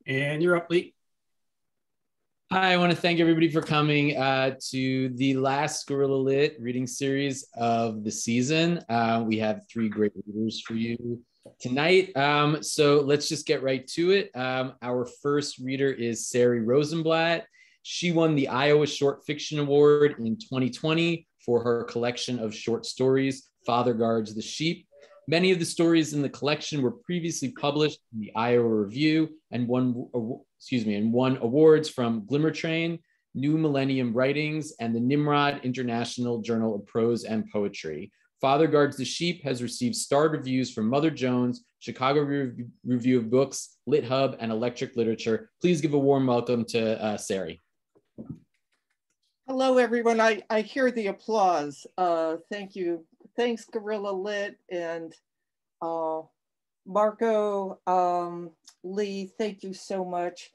And you're up, Lee. Hi, I want to thank everybody for coming to the last Guerrilla Lit reading series of the season. We have 3 great readers for you tonight. So let's just get right to it. Our first reader is Sari Rosenblatt. She won the Iowa Short Fiction Award in 2020 for her collection of short stories, Father Guards the Sheep. Many of the stories in the collection were previously published in the Iowa Review and won awards from Glimmer Train, New Millennium Writings, and the Nimrod International Journal of Prose and Poetry. Father Guards the Sheep has received starred reviews from Mother Jones, Chicago Review of Books, Lit Hub, and Electric Literature. Please give a warm welcome to Sari. Hello, everyone. I hear the applause. Thank you. Thanks, Guerrilla Lit, and Marco, Lee, thank you so much.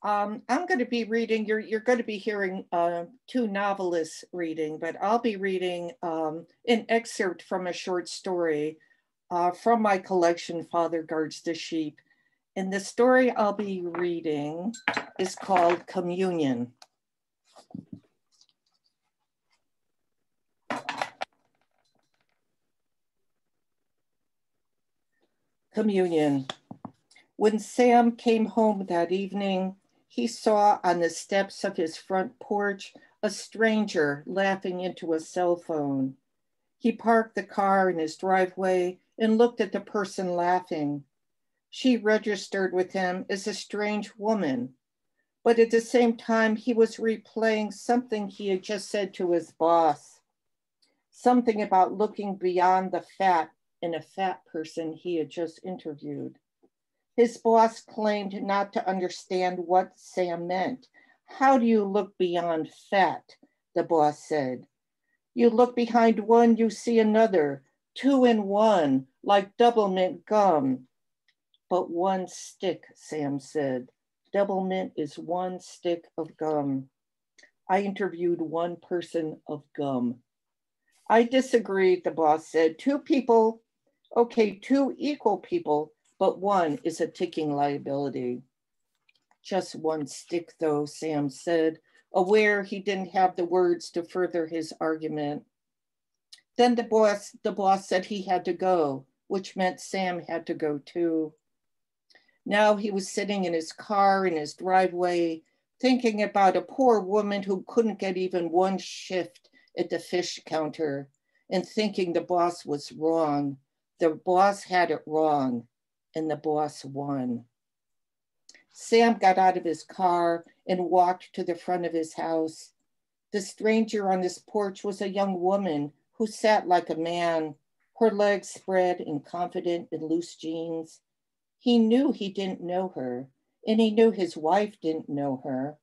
I'm going to be reading, you're going to be hearing 2 novelists reading, but I'll be reading an excerpt from a short story from my collection, Father Guards the Sheep. And the story I'll be reading is called Communion. Communion. When Sam came home that evening, he saw on the steps of his front porch a stranger laughing into a cell phone. He parked the car in his driveway and looked at the person laughing. She registered with him as a strange woman, but at the same time, he was replaying something he had just said to his boss, something about looking beyond the fat in a fat person he had just interviewed. His boss claimed not to understand what Sam meant. How do you look beyond fat? The boss said. You look behind one, you see another, 2 in 1, like double mint gum. But 1 stick, Sam said. Double mint is 1 stick of gum. I interviewed 1 person of gum. I disagreed, the boss said. 2 people, okay, 2 equal people, but 1 is a ticking liability. Just 1 stick though, Sam said, aware he didn't have the words to further his argument. Then the boss said he had to go, which meant Sam had to go too. Now he was sitting in his car in his driveway, thinking about a poor woman who couldn't get even 1 shift at the fish counter, and thinking the boss was wrong. The boss had it wrong, and the boss won. Sam got out of his car and walked to the front of his house. The stranger on his porch was a young woman who sat like a man, her legs spread and confident in loose jeans. He knew he didn't know her, and he knew his wife didn't know her.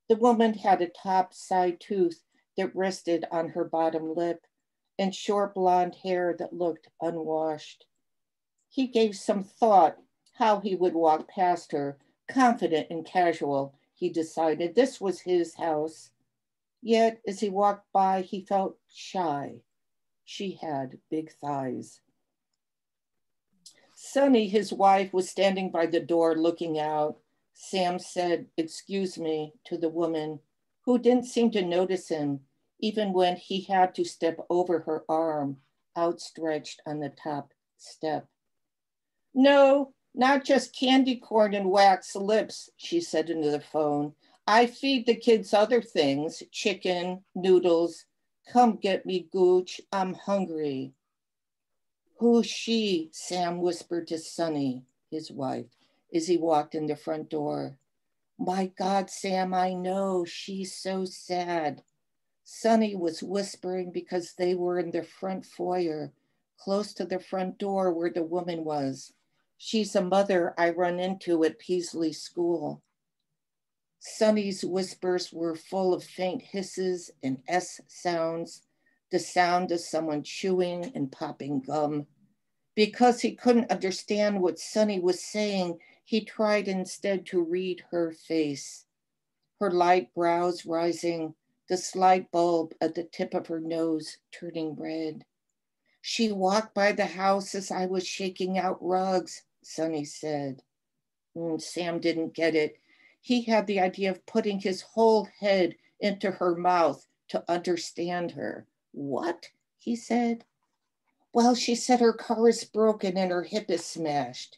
The woman had a top side tooth that rested on her bottom lip and short blonde hair that looked unwashed. He gave some thought how he would walk past her, confident and casual. He decided this was his house. Yet as he walked by, he felt shy. She had big thighs. Sunny, his wife, was standing by the door looking out. Sam said, "Excuse me," to the woman, who didn't seem to notice him, even when he had to step over her arm, outstretched on the top step. "No, not just candy corn and wax lips," she said into the phone. I feed the kids other things, chicken, noodles. Come get me, Gooch, I'm hungry. Who's she? Sam whispered to Sonny, his wife, as he walked in the front door. My God, Sam, I know, she's so sad. Sonny was whispering because they were in the front foyer, close to the front door where the woman was. She's a mother I run into at Peasley School. Sonny's whispers were full of faint hisses and S sounds, the sound of someone chewing and popping gum. Because he couldn't understand what Sonny was saying, he tried instead to read her face. Her light brows rising, the slight bulb at the tip of her nose turning red. She walked by the house as I was shaking out rugs, Sonny said. Sam didn't get it. He had the idea of putting his whole head into her mouth to understand her. What? He said. Well, she said her car is broken and her hip is smashed.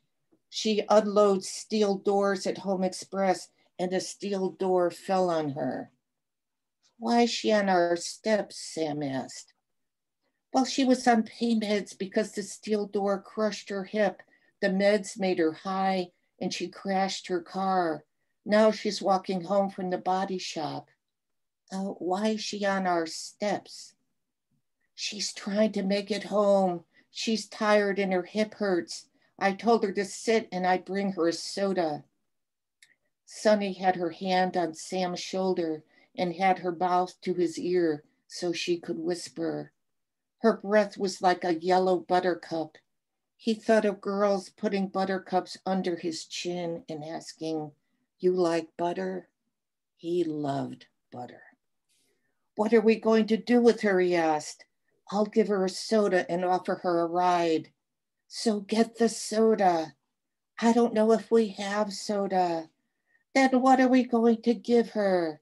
She unloads steel doors at Home Express and a steel door fell on her. Why is she on our steps? Sam asked. Well, she was on pain meds because the steel door crushed her hip. The meds made her high and she crashed her car. Now she's walking home from the body shop. Why is she on our steps? She's trying to make it home. She's tired and her hip hurts. I told her to sit and I'd bring her a soda. Sonny had her hand on Sam's shoulder and had her mouth to his ear so she could whisper. Her breath was like a yellow buttercup. He thought of girls putting buttercups under his chin and asking, you like butter? He loved butter. What are we going to do with her? He asked. I'll give her a soda and offer her a ride. So get the soda. I don't know if we have soda. Then what are we going to give her?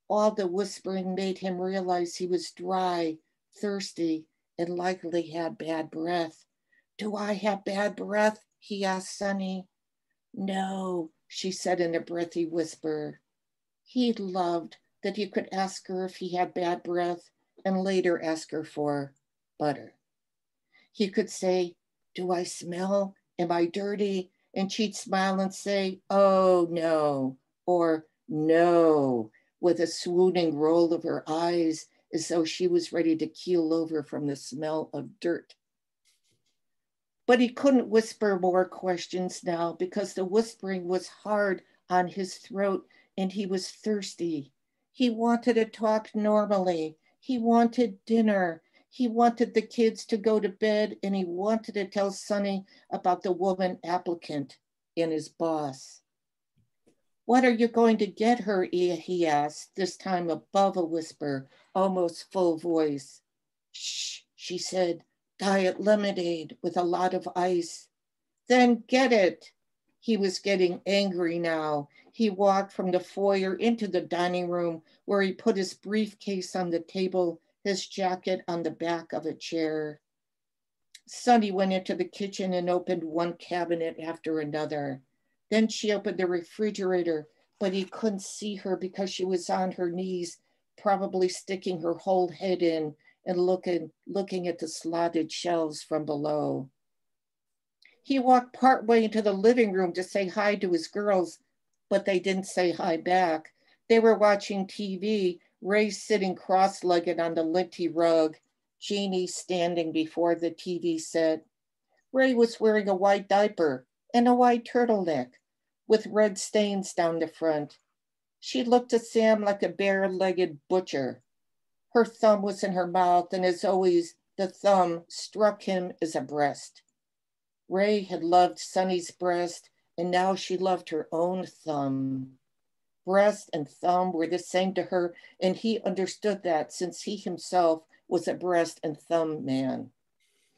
All the whispering made him realize he was dry, thirsty, and likely had bad breath. Do I have bad breath? He asked Sonny. No, she said in a breathy whisper. He loved that he could ask her if he had bad breath and later ask her for butter. He could say, do I smell? Am I dirty? And she'd smile and say, oh no, or no, with a swooning roll of her eyes as though she was ready to keel over from the smell of dirt. But he couldn't whisper more questions now because the whispering was hard on his throat and he was thirsty. He wanted to talk normally. He wanted dinner. He wanted the kids to go to bed and he wanted to tell Sonny about the woman applicant and his boss. What are you going to get her? He asked, this time above a whisper, almost full voice. Shh, she said. Diet lemonade with a lot of ice. Then get it. He was getting angry now. He walked from the foyer into the dining room where he put his briefcase on the table, his jacket on the back of a chair. Sonny went into the kitchen and opened one cabinet after another. Then she opened the refrigerator, but he couldn't see her because she was on her knees, probably sticking her whole head in and looking at the slotted shelves from below. He walked partway into the living room to say hi to his girls, but they didn't say hi back. They were watching TV, Ray sitting cross-legged on the linty rug, Jeannie standing before the TV set. Ray was wearing a white diaper and a white turtleneck with red stains down the front. She looked to Sam like a bare-legged butcher. Her thumb was in her mouth, and as always, the thumb struck him as a breast. Ray had loved Sonny's breast, and now she loved her own thumb. Breast and thumb were the same to her, and he understood that since he himself was a breast and thumb man.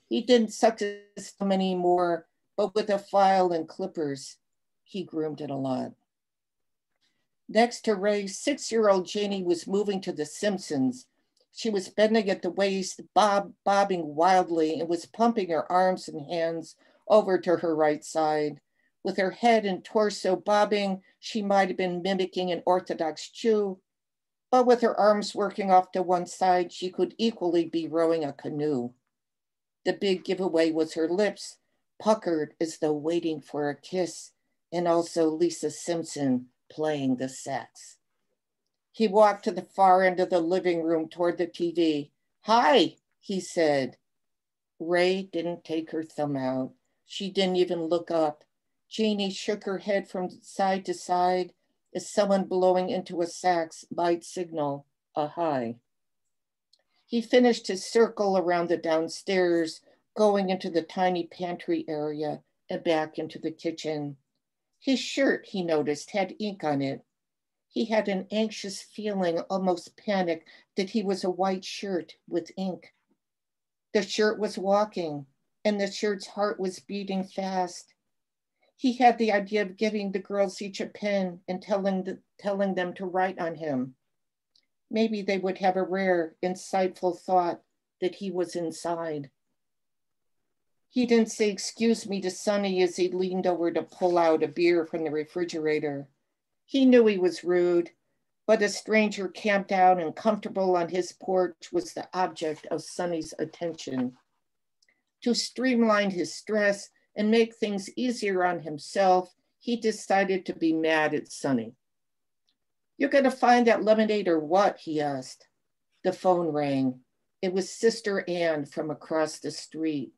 He didn't suck his thumb anymore, but with a file and clippers, he groomed it a lot. Next to Ray, 6-year-old Janie was moving to The Simpsons. She was bending at the waist, bobbing wildly, and was pumping her arms and hands over to her right side. With her head and torso bobbing, she might have been mimicking an Orthodox Jew, but with her arms working off to one side, she could equally be rowing a canoe. The big giveaway was her lips, puckered as though waiting for a kiss, and also Lisa Simpson playing the sax. He walked to the far end of the living room toward the TV. "Hi," he said. Ray didn't take her thumb out. She didn't even look up. Jeannie shook her head from side to side as someone blowing into a sax might signal a hi. He finished his circle around the downstairs, going into the tiny pantry area and back into the kitchen. His shirt, he noticed, had ink on it. He had an anxious feeling, almost panic, that he was a white shirt with ink. The shirt was walking, and the shirt's heart was beating fast. He had the idea of giving the girls each a pen and telling them to write on him. Maybe they would have a rare, insightful thought that he was inside. He didn't say "excuse me" to Sonny as he leaned over to pull out a beer from the refrigerator. He knew he was rude, but a stranger camped out and comfortable on his porch was the object of Sonny's attention. To streamline his stress and make things easier on himself, he decided to be mad at Sonny. "You're gonna find that lemonade or what?" he asked. The phone rang. It was Sister Ann from across the street.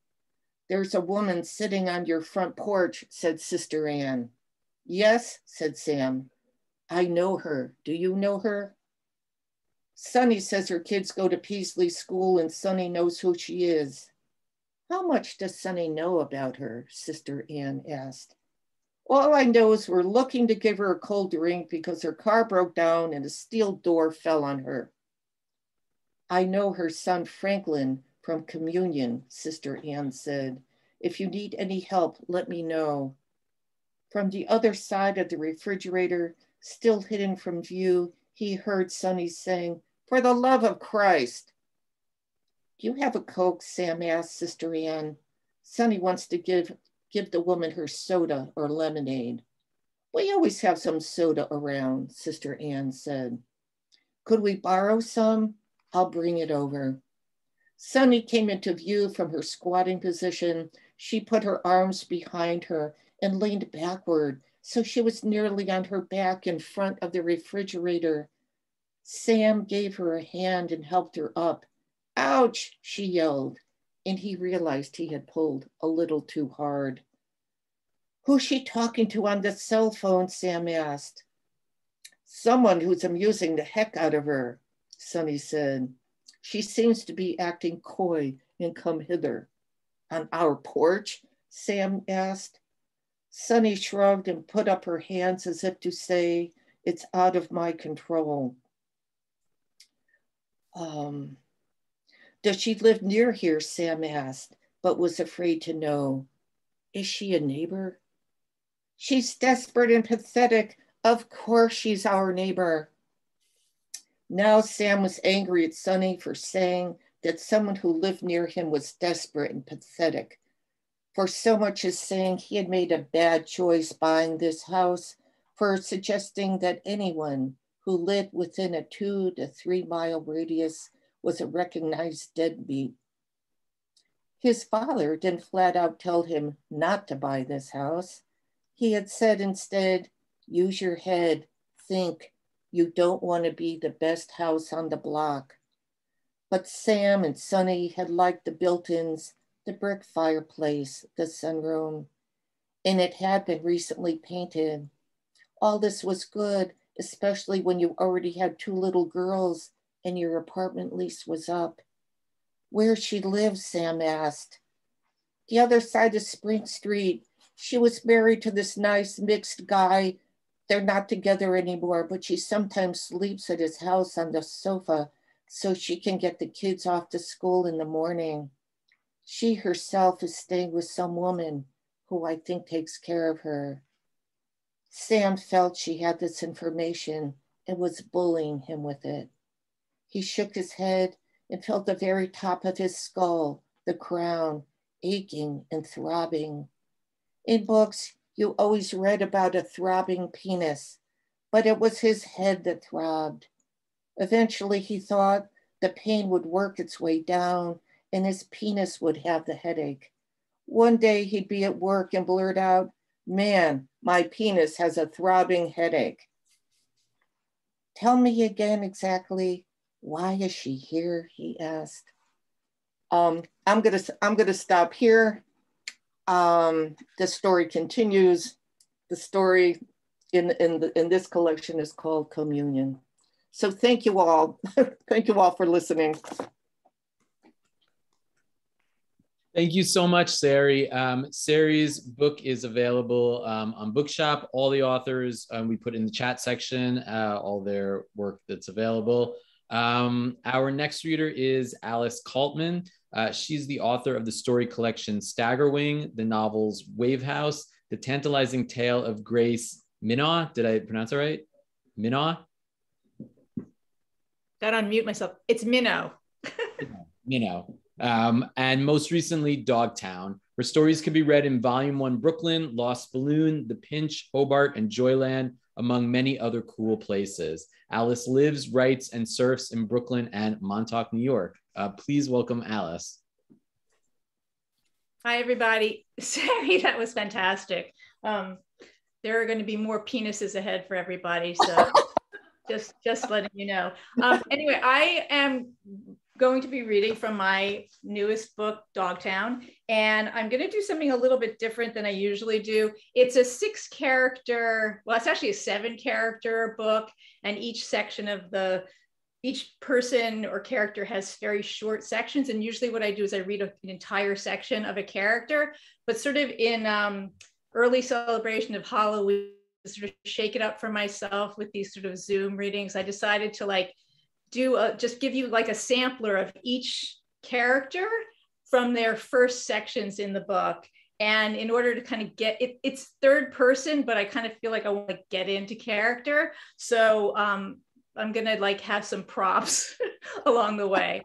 "There's a woman sitting on your front porch," said Sister Ann. "Yes," said Sam. "I know her. Do you know her?" "Sonny says her kids go to Peasley School and Sonny knows who she is." "How much does Sonny know about her?" Sister Ann asked. "All I know is we're looking to give her a cold drink because her car broke down and a steel door fell on her." "I know her son Franklin from communion," Sister Ann said. "If you need any help, let me know." From the other side of the refrigerator, still hidden from view, he heard Sonny saying, "For the love of Christ." "Do you have a Coke?" Sam asked Sister Ann. "Sonny wants to give the woman her soda or lemonade." "We always have some soda around," Sister Ann said. "Could we borrow some? I'll bring it over." Sonny came into view from her squatting position. She put her arms behind her and leaned backward, so she was nearly on her back in front of the refrigerator. Sam gave her a hand and helped her up. "Ouch," she yelled, and he realized he had pulled a little too hard. "Who's she talking to on the cell phone?" Sam asked. "Someone who's amusing the heck out of her," Sonny said. "She seems to be acting coy and come hither." "On our porch?" Sam asked. Sonny shrugged and put up her hands as if to say, "It's out of my control." "Does she live near here?" Sam asked, but was afraid to know. "Is she a neighbor?" "She's desperate and pathetic. Of course she's our neighbor." Now Sam was angry at Sonny for saying that someone who lived near him was desperate and pathetic. For so much as saying he had made a bad choice buying this house, for suggesting that anyone who lived within a 2 to 3 mile radius was a recognized deadbeat. His father didn't flat out tell him not to buy this house. He had said instead, "Use your head, think. You don't want to be the best house on the block." But Sam and Sonny had liked the built-ins, the brick fireplace, the sunroom, and it had been recently painted. All this was good, especially when you already had 2 little girls and your apartment lease was up. "Where she lives?" Sam asked. "The other side of Spring Street. She was married to this nice mixed guy. They're not together anymore, but she sometimes sleeps at his house on the sofa so she can get the kids off to school in the morning. She herself is staying with some woman who I think takes care of her." Sam felt she had this information and was bullying him with it. He shook his head and felt the very top of his skull, the crown, aching and throbbing. In books, You always read about a throbbing penis, but it was his head that throbbed. Eventually, he thought the pain would work its way down and his penis would have the headache. One day he'd be at work and blurt out, "Man, my penis has a throbbing headache." "Tell me again exactly, why is she here?" he asked. I'm gonna stop here. The story continues. The story in this collection is called Communion. So thank you all. Thank you all for listening. Thank you so much, Sari. Sari's book is available on Bookshop. All the authors, we put in the chat section, all their work that's available. Our next reader is Alice Kaltman. She's the author of the story collection Staggerwing, the novels WAVEHOUSE, The Tantalizing Tale of Grace MINNAUGH. Did I pronounce it right? MINNAUGH? Got to unmute myself. It's MINNAUGH. MINNAUGH. And most recently, DAWG TOWNE. Her stories can be read in Vol.1 Brooklyn, Lost Balloon, The Pinch, Hobart, and Joyland, among many other cool places. Alice lives, writes, and surfs in Brooklyn and Montauk, New York. Please welcome Alice. Hi, everybody. Sari, that was fantastic. There are going to be more penises ahead for everybody, so just letting you know. Anyway, I am going to be reading from my newest book, DAWG TOWNE, and I'm going to do something a little bit different than I usually do. It's a 6-character, well, it's actually a 7-character book, and each section of each person or character has very short sections. And usually what I do is I read an entire section of a character, but sort of in early celebration of Halloween, sort of shake it up for myself with these sort of Zoom readings. I decided to just give you like a sampler of each character from their first sections in the book. And in order to kind of get it's third person, but I kind of feel like I want to get into character. So I'm gonna have some props along the way.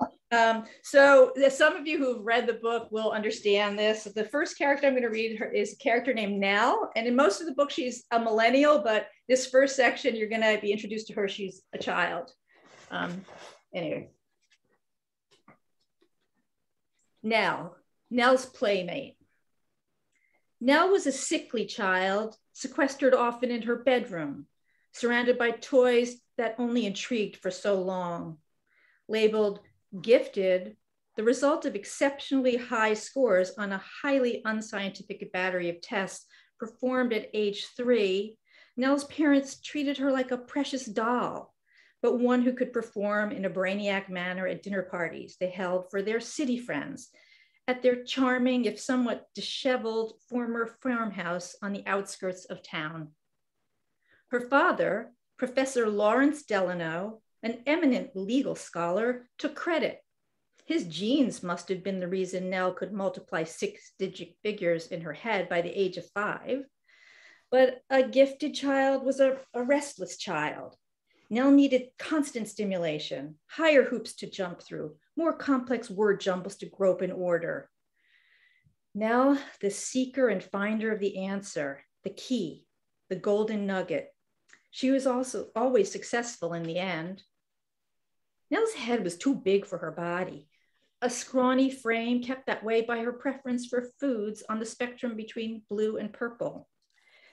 So some of you who've read the book will understand this. The first character I'm gonna read is a character named Nell. And in most of the book, she's a millennial, but this first section, you're gonna be introduced to her, she's a child. Anyway. Nell's playmate. Nell was a sickly child, sequestered often in her bedroom, surrounded by toys that only intrigued for so long. Labeled gifted, the result of exceptionally high scores on a highly unscientific battery of tests performed at age 3, Nell's parents treated her like a precious doll, but one who could perform in a brainiac manner at dinner parties they held for their city friends at their charming, if somewhat disheveled, former farmhouse on the outskirts of town. Her father, Professor Lawrence Delano, an eminent legal scholar, took credit. His genes must have been the reason Nell could multiply 6-digit figures in her head by the age of 5. But a gifted child was a restless child. Nell needed constant stimulation, higher hoops to jump through, more complex word jumbles to grope in order. Nell, the seeker and finder of the answer, the key, the golden nugget. She was also always successful in the end. Nell's head was too big for her body, a scrawny frame kept that way by her preference for foods on the spectrum between blue and purple.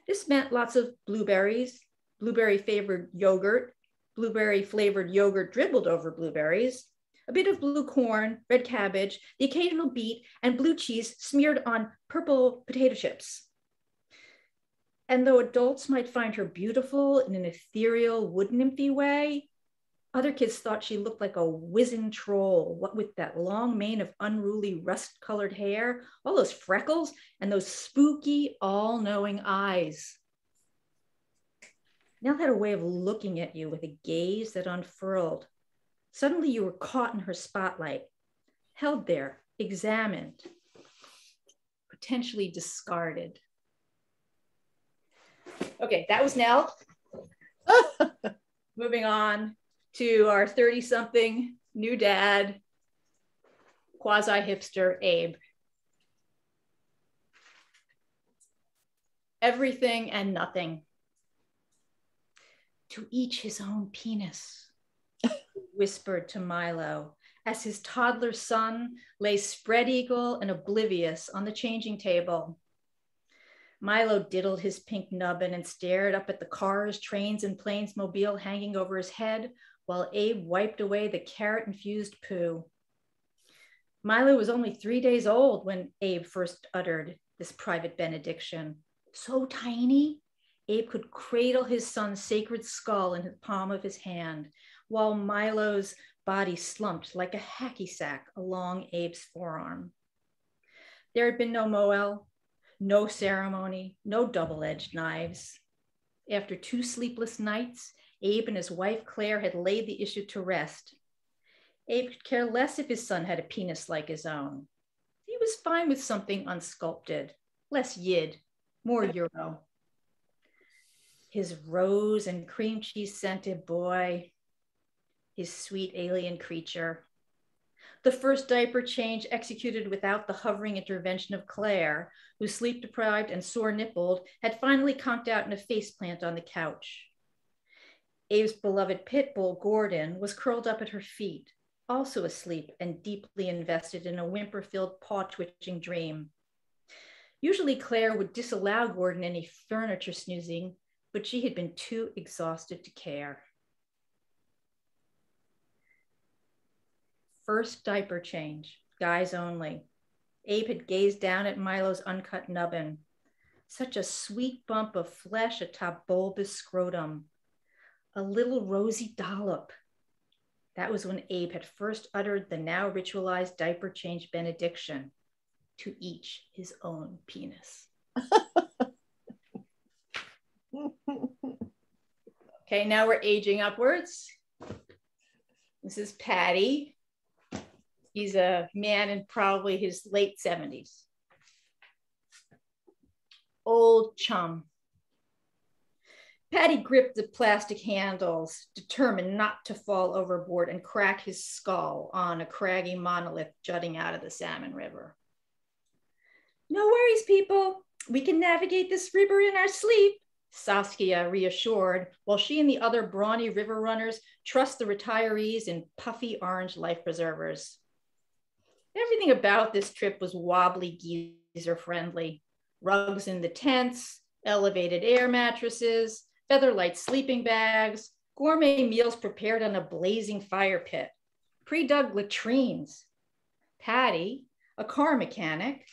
This meant lots of blueberries, blueberry-flavored yogurt dribbled over blueberries, a bit of blue corn, red cabbage, the occasional beet, and blue cheese smeared on purple potato chips. And though adults might find her beautiful in an ethereal wood nymphy way, other kids thought she looked like a wizened troll, what with that long mane of unruly rust-colored hair, all those freckles, and those spooky, all-knowing eyes. Nell had a way of looking at you with a gaze that unfurled. Suddenly you were caught in her spotlight, held there, examined, potentially discarded. Okay, that was Nell. Moving on to our 30-something new dad, quasi-hipster Abe. everything and nothing. To each his own penis, whispered to Milo, as his toddler son lay spread-eagle and oblivious on the changing table. Milo diddled his pink nubbin and stared up at the cars, trains, and planes mobile hanging over his head while Abe wiped away the carrot-infused poo. Milo was only 3 days old when Abe first uttered this private benediction. So tiny, Abe could cradle his son's sacred skull in the palm of his hand, while Milo's body slumped like a hacky sack along Abe's forearm. There had been no moel, no ceremony, no double-edged knives. After 2 sleepless nights, Abe and his wife Claire had laid the issue to rest. Abe could care less if his son had a penis like his own. He was fine with something unsculpted, less yid, more Euro. His rose and cream cheese scented boy, his sweet alien creature. The first diaper change executed without the hovering intervention of Claire, who, sleep deprived and sore nippled, had finally conked out in a faceplant on the couch. Abe's beloved pit bull, Gordon, was curled up at her feet, also asleep and deeply invested in a whimper-filled, paw-twitching dream. Usually Claire would disallow Gordon any furniture snoozing, but she had been too exhausted to care. First diaper change, guys only. Abe had gazed down at Milo's uncut nubbin. Such a sweet bump of flesh atop bulbous scrotum. A little rosy dollop. That was when Abe had first uttered the now ritualized diaper change benediction. To each his own penis. Okay, now we're aging upwards. This is Patty. He's a man in probably his late 70s. Old chum. Patty gripped the plastic handles, determined not to fall overboard and crack his skull on a craggy monolith jutting out of the Salmon River. No worries, people. We can navigate this river in our sleep, Saskia reassured, while she and the other brawny river runners trussed the retirees in puffy orange life preservers. Everything about this trip was wobbly geezer friendly. Rugs in the tents, elevated air mattresses, featherlight sleeping bags, gourmet meals prepared on a blazing fire pit, pre-dug latrines. Patty, a car mechanic,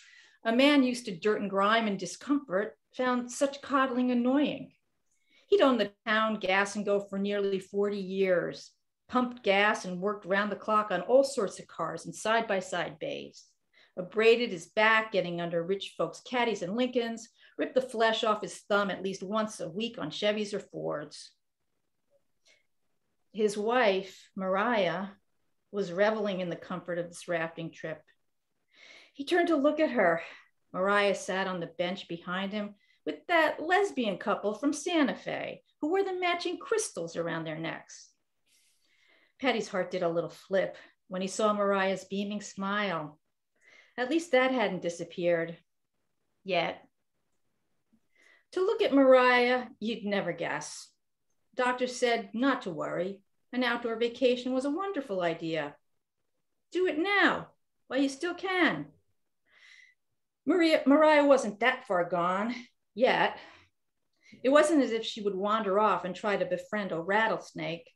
a man used to dirt and grime and discomfort, found such coddling annoying. He'd owned the town gas and go for nearly 40 years, pumped gas and worked round the clock on all sorts of cars and side-by-side bays, abraded his back getting under rich folks' caddies and Lincolns, ripped the flesh off his thumb at least once a week on Chevys or Fords. His wife, Mariah, was reveling in the comfort of this rafting trip. He turned to look at her. Mariah sat on the bench behind him with that lesbian couple from Santa Fe who wore the matching crystals around their necks. Patty's heart did a little flip when he saw Mariah's beaming smile. At least that hadn't disappeared yet. To look at Mariah, you'd never guess. Doctor said not to worry. An outdoor vacation was a wonderful idea. Do it now while you still can. Mariah wasn't that far gone yet. It wasn't as if she would wander off and try to befriend a rattlesnake,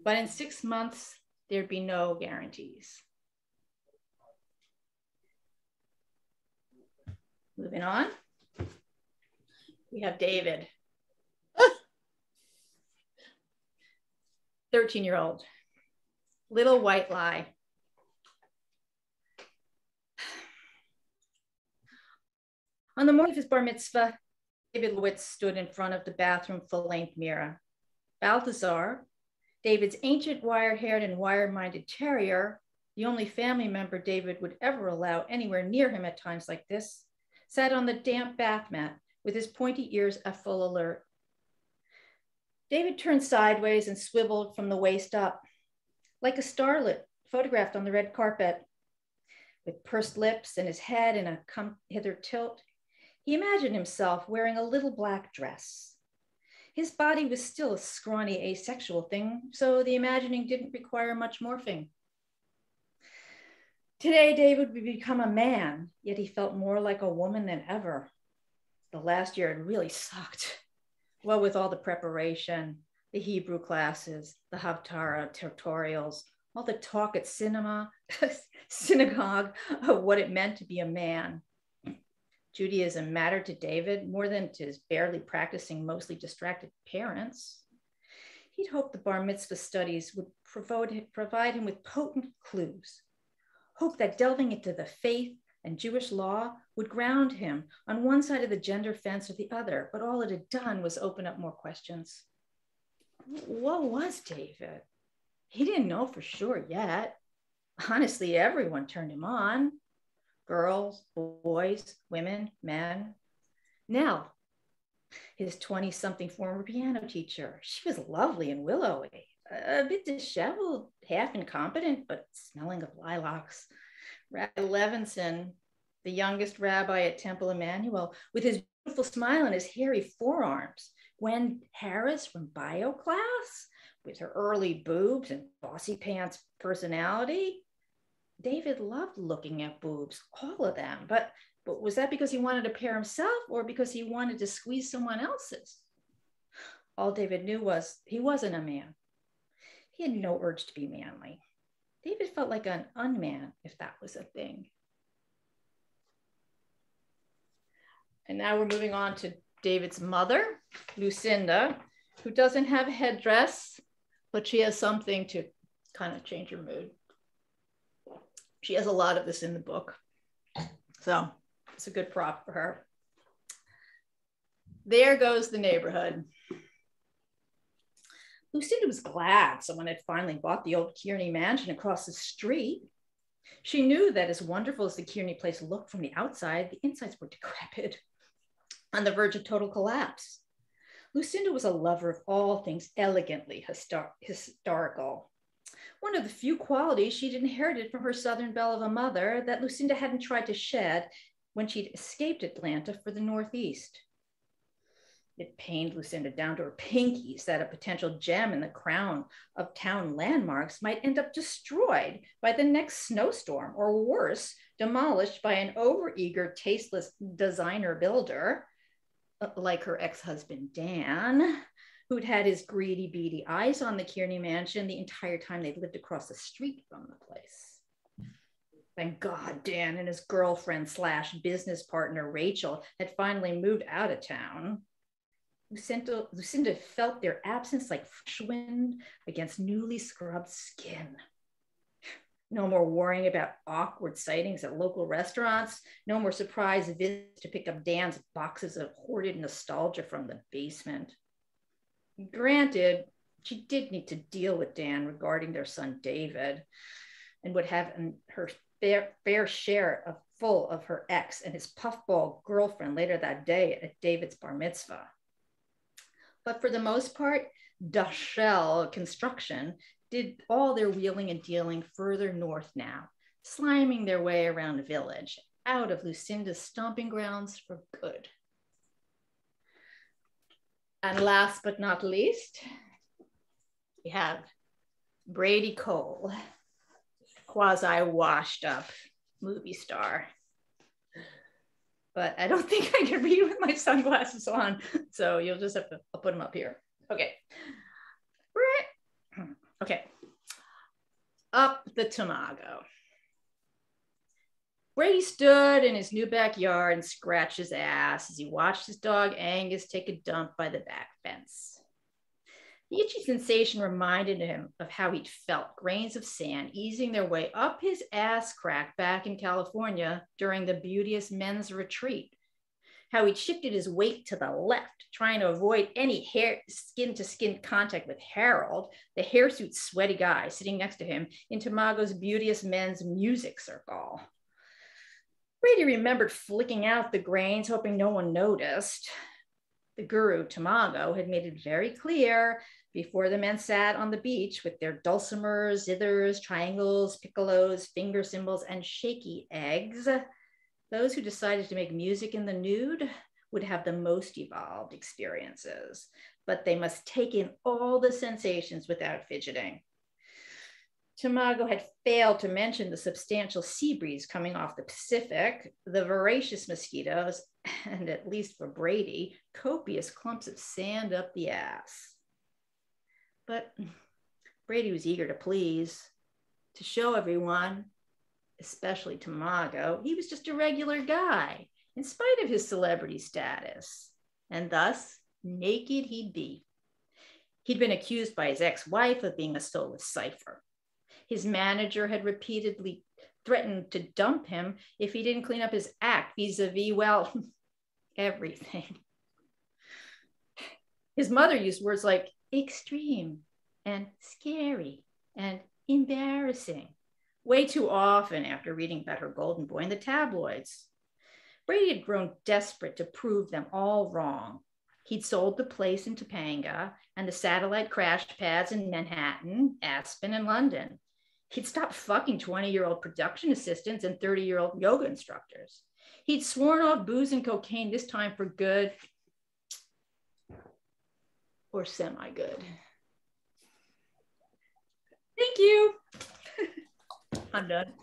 but in 6 months, there'd be no guarantees. Moving on, we have David, 13-year-old, little white lie. On the morning of his bar mitzvah, David Lewitz stood in front of the bathroom full-length mirror. Balthazar, David's ancient wire-haired and wire-minded terrier, the only family member David would ever allow anywhere near him at times like this, sat on the damp bath mat with his pointy ears at full alert. David turned sideways and swiveled from the waist up, like a starlet photographed on the red carpet. With pursed lips and his head in a come-hither tilt, He imagined himself wearing a little black dress. His body was still a scrawny asexual thing, so the imagining didn't require much morphing. Today, David would become a man, yet he felt more like a woman than ever. The last year had really sucked. Well, with all the preparation, the Hebrew classes, the Haftarah tutorials, all the talk at synagogue of what it meant to be a man. Judaism mattered to David more than to his barely practicing, mostly distracted parents. He'd hoped the bar mitzvah studies would provide him with potent clues. Hoped that delving into the faith and Jewish law would ground him on one side of the gender fence or the other, but all it had done was open up more questions. What was David? He didn't know for sure yet. Honestly, everyone turned him on. Girls, boys, women, men. Nell, his 20-something former piano teacher. She was lovely and willowy, a bit disheveled, half incompetent, but smelling of lilacs. Rabbi Levinson, the youngest rabbi at Temple Emmanuel, with his beautiful smile and his hairy forearms. Gwen Harris from bio class, with her early boobs and bossy pants personality. David loved looking at boobs, all of them, but was that because he wanted to pair himself or because he wanted to squeeze someone else's? All David knew was he wasn't a man. He had no urge to be manly. David felt like an unman, if that was a thing. And now we're moving on to David's mother, Lucinda, who doesn't have a headdress, but she has something to kind of change her mood. She has a lot of this in the book. So it's a good prop for her. There goes the neighborhood. Lucinda was glad someone had finally bought the old Kearney mansion across the street. She knew that as wonderful as the Kearney place looked from the outside, the insides were decrepit, on the verge of total collapse. Lucinda was a lover of all things elegantly historical. One of the few qualities she'd inherited from her Southern belle of a mother that Lucinda hadn't tried to shed when she'd escaped Atlanta for the Northeast. It pained Lucinda down to her pinkies that a potential gem in the crown of town landmarks might end up destroyed by the next snowstorm, or worse, demolished by an overeager, tasteless designer builder, like her ex-husband, Dan, who'd had his greedy, beady eyes on the Kearney mansion the entire time they'd lived across the street from the place. Thank God Dan and his girlfriend / business partner, Rachel, had finally moved out of town. Lucinda felt their absence like fresh wind against newly scrubbed skin. No more worrying about awkward sightings at local restaurants. No more surprise visits to pick up Dan's boxes of hoarded nostalgia from the basement. Granted, she did need to deal with Dan regarding their son, David, and would have her fair share of her ex and his puffball girlfriend later that day at David's bar mitzvah. But for the most part, Dashell Construction did all their wheeling and dealing further north now, sliming their way around the village, out of Lucinda's stomping grounds for good. And last but not least, we have Brady Cole, quasi-washed up movie star. But I don't think I can read with my sunglasses on, so you'll just have to, I'll put them up here. Okay. Okay. Up the Tamago. Brady stood in his new backyard and scratched his ass as he watched his dog Angus take a dump by the back fence. The itchy sensation reminded him of how he'd felt grains of sand easing their way up his ass crack back in California during the beauteous men's retreat. How he'd shifted his weight to the left, trying to avoid any skin-to-skin contact with Harold, the hirsute sweaty guy sitting next to him in Tamago's beauteous men's music circle. Brady remembered flicking out the grains, hoping no one noticed. The guru, Tamago, had made it very clear before the men sat on the beach with their dulcimers, zithers, triangles, piccolos, finger cymbals, and shaky eggs, Those who decided to make music in the nude would have the most evolved experiences, but they must take in all the sensations without fidgeting. Tamago had failed to mention the substantial sea breeze coming off the Pacific, the voracious mosquitoes, and at least for Brady, copious clumps of sand up the ass. But Brady was eager to please, to show everyone, especially Tamago, he was just a regular guy, in spite of his celebrity status, and thus naked he'd be. He'd been accused by his ex-wife of being a soulless cipher. His manager had repeatedly threatened to dump him if he didn't clean up his act vis-a-vis, well, everything. His mother used words like extreme and scary and embarrassing way too often after reading about her golden boy in the tabloids. Brady had grown desperate to prove them all wrong. He'd sold the place in Topanga and the satellite crash pads in Manhattan, Aspen, and London. He'd stopped fucking 20-year-old production assistants and 30-year-old yoga instructors. He'd sworn off booze and cocaine, this time for good or semi-good. Thank you. I'm done.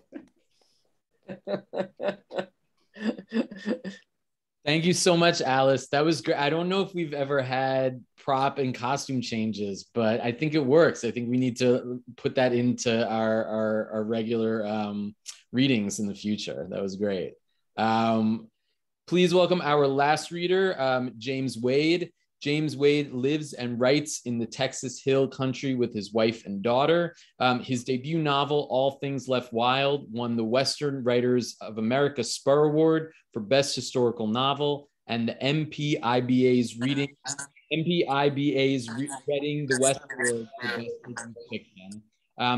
Thank you so much, Alice. That was great. I don't know if we've ever had prop and costume changes, but I think it works. I think we need to put that into our regular readings in the future. That was great. Please welcome our last reader, James Wade. James Wade lives and writes in the Texas Hill Country with his wife and daughter. His debut novel, All Things Left Wild, won the Western Writers of America Spur Award for Best Historical Novel and the MPIBA's Reading the West Award for Best Debut Fiction.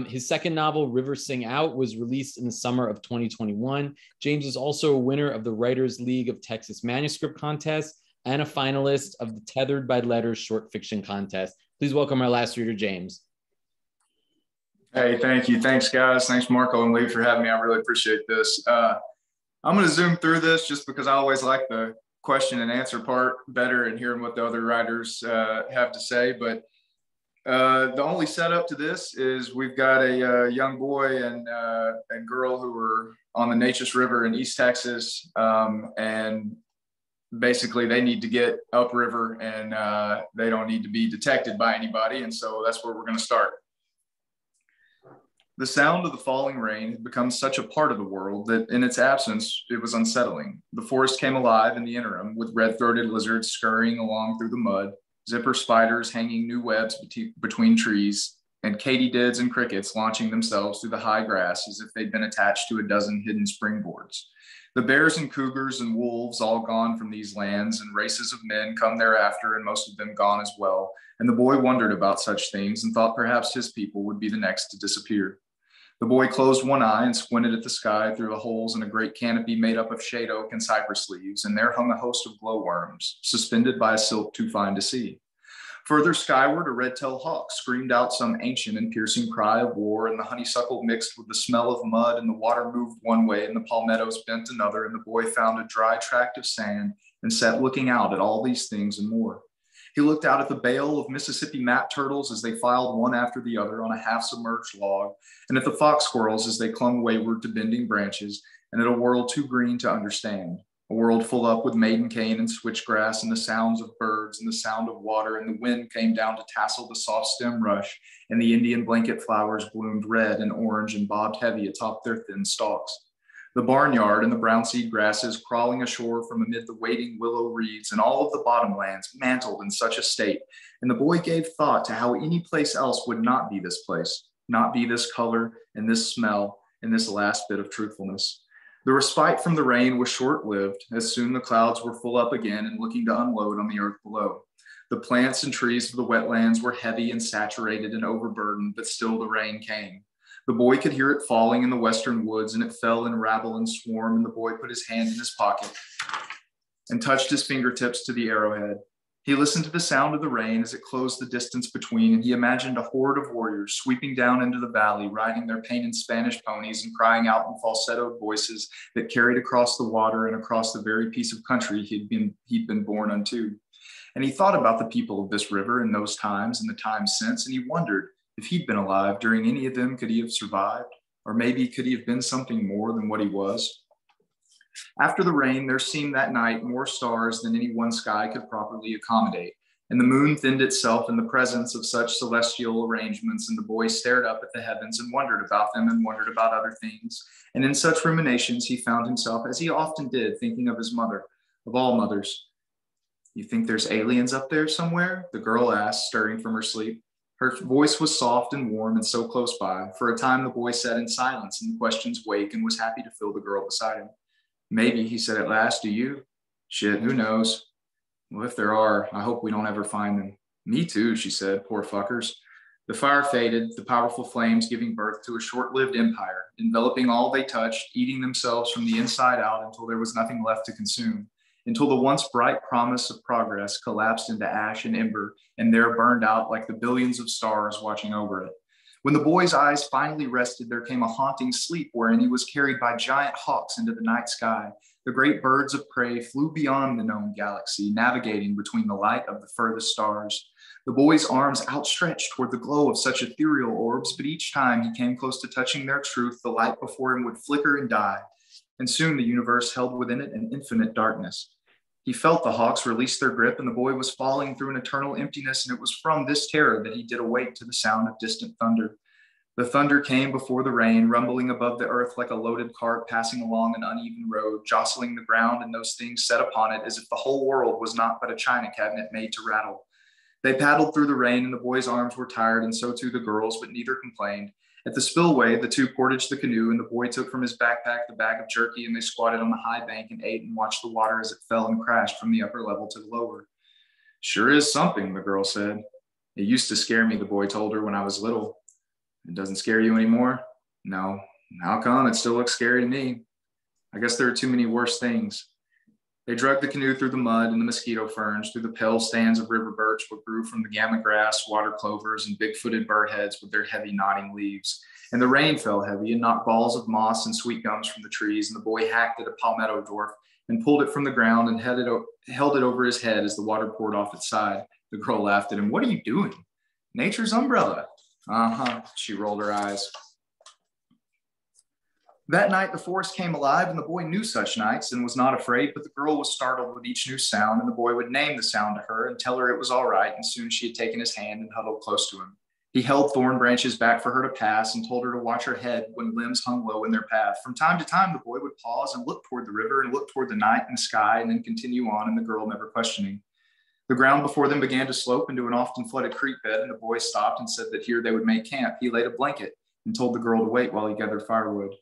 His second novel, River Sing Out, was released in the summer of 2021. James is also a winner of the Writers League of Texas Manuscript Contest and a finalist of the Tethered by Letters short fiction contest. Please welcome our last reader, James. Hey, thank you. Thanks, guys. Thanks, Marco and Lee, for having me. I really appreciate this. I'm going to zoom through this just because I always like the question and answer part better and hearing what the other writers have to say. But the only setup to this is we've got a young boy and girl who are on the Neches River in East Texas, and basically they need to get upriver and they don't need to be detected by anybody. And so that's where we're going to start. The sound of the falling rain had become such a part of the world that in its absence, it was unsettling. The forest came alive in the interim with red-throated lizards scurrying along through the mud, zipper spiders hanging new webs between trees, and katydids and crickets launching themselves through the high grass as if they'd been attached to a dozen hidden springboards. The bears and cougars and wolves all gone from these lands, and races of men come thereafter, and most of them gone as well. And the boy wondered about such things and thought perhaps his people would be the next to disappear. The boy closed one eye and squinted at the sky through the holes in a great canopy made up of shade oak and cypress leaves, and there hung a host of glowworms, suspended by a silk too fine to see. Further skyward, a red-tailed hawk screamed out some ancient and piercing cry of war, and the honeysuckle mixed with the smell of mud, and the water moved one way, and the palmettos bent another, and the boy found a dry tract of sand and sat looking out at all these things and more. He looked out at the bale of Mississippi map turtles as they filed one after the other on a half-submerged log, and at the fox squirrels as they clung wayward to bending branches, and at a world too green to understand. A world full up with maiden cane and switchgrass and the sounds of birds and the sound of water, and the wind came down to tassel the soft stem rush, and the Indian blanket flowers bloomed red and orange and bobbed heavy atop their thin stalks. The barnyard and the brown seed grasses crawling ashore from amid the waiting willow reeds, and all of the bottomlands mantled in such a state, and the boy gave thought to how any place else would not be this place, not be this color and this smell and this last bit of truthfulness. The respite from the rain was short-lived, as soon the clouds were full up again and looking to unload on the earth below. The plants and trees of the wetlands were heavy and saturated and overburdened, but still the rain came. The boy could hear it falling in the western woods, and it fell in rabble and swarm, and the boy put his hand in his pocket and touched his fingertips to the arrowhead. He listened to the sound of the rain as it closed the distance between, and he imagined a horde of warriors sweeping down into the valley, riding their painted Spanish ponies and crying out in falsetto voices that carried across the water and across the very piece of country he'd been born unto. And he thought about the people of this river in those times and the times since, and he wondered if he'd been alive during any of them, could he have survived? Or maybe could he have been something more than what he was? After the rain, there seemed that night more stars than any one sky could properly accommodate, and the moon thinned itself in the presence of such celestial arrangements, and the boy stared up at the heavens and wondered about them and wondered about other things. And in such ruminations, he found himself, as he often did, thinking of his mother, of all mothers. "You think there's aliens up there somewhere?" the girl asked, stirring from her sleep. Her voice was soft and warm and so close by. For a time, the boy sat in silence in the question's wake and was happy to fill the girl beside him. "Maybe," he said at last. "Do you?" "Shit, who knows?" "Well, if there are, I hope we don't ever find them." "Me too," she said. "Poor fuckers." The fire faded, the powerful flames giving birth to a short-lived empire, enveloping all they touched, eating themselves from the inside out until there was nothing left to consume, until the once bright promise of progress collapsed into ash and ember, and there burned out like the billions of stars watching over it. When the boy's eyes finally rested, there came a haunting sleep wherein he was carried by giant hawks into the night sky. The great birds of prey flew beyond the known galaxy, navigating between the light of the furthest stars. The boy's arms outstretched toward the glow of such ethereal orbs, but each time he came close to touching their truth, the light before him would flicker and die, and soon the universe held within it an infinite darkness. He felt the hawks release their grip, and the boy was falling through an eternal emptiness, and it was from this terror that he did awake to the sound of distant thunder. The thunder came before the rain, rumbling above the earth like a loaded cart passing along an uneven road, jostling the ground and those things set upon it as if the whole world was not but a china cabinet made to rattle. They paddled through the rain, and the boy's arms were tired, and so too the girls, but neither complained. At the spillway, the two portaged the canoe, and the boy took from his backpack the bag of jerky, and they squatted on the high bank and ate and watched the water as it fell and crashed from the upper level to the lower. "Sure is something," the girl said. "It used to scare me," the boy told her, "when I was little." "It doesn't scare you anymore?" "No." "How come? It still looks scary to me." "I guess there are too many worse things." They dragged the canoe through the mud and the mosquito ferns, through the pale stands of river birch what grew from the gamma grass, water clovers, and big-footed burrheads with their heavy nodding leaves. And the rain fell heavy and knocked balls of moss and sweet gums from the trees, and the boy hacked at a palmetto dwarf and pulled it from the ground and held it over his head as the water poured off its side. The girl laughed at him. "What are you doing?" "Nature's umbrella." "Uh-huh," she rolled her eyes. That night, the forest came alive, and the boy knew such nights and was not afraid, but the girl was startled with each new sound, and the boy would name the sound to her and tell her it was all right, and soon she had taken his hand and huddled close to him. He held thorn branches back for her to pass and told her to watch her head when limbs hung low in their path. From time to time, the boy would pause and look toward the river and look toward the night and the sky, and then continue on, and the girl never questioning. The ground before them began to slope into an often flooded creek bed, and the boy stopped and said that here they would make camp. He laid a blanket and told the girl to wait while he gathered firewood.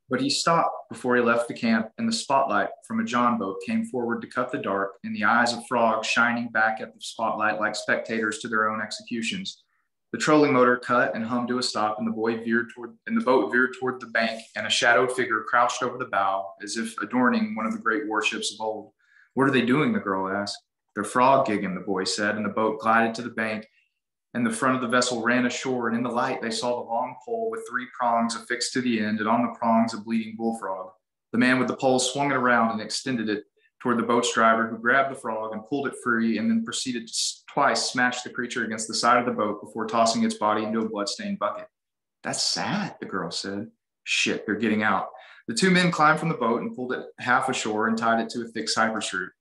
But he stopped before he left the camp, and the spotlight from a John boat came forward to cut the dark, and the eyes of frogs shining back at the spotlight like spectators to their own executions. The trolling motor cut and hummed to a stop, and the boat veered toward the bank, and a shadowed figure crouched over the bow as if adorning one of the great warships of old. "What are they doing?" the girl asked. "They're frog gigging," the boy said, and the boat glided to the bank, and the front of the vessel ran ashore, and in the light they saw the long pole with 3 prongs affixed to the end, and on the prongs a bleeding bullfrog. The man with the pole swung it around and extended it toward the boat's driver, who grabbed the frog and pulled it free, and then proceeded to twice smash the creature against the side of the boat before tossing its body into a bloodstained bucket. "That's sad," the girl said. "Shit, they're getting out." The 2 men climbed from the boat and pulled it half ashore and tied it to a thick cypress root.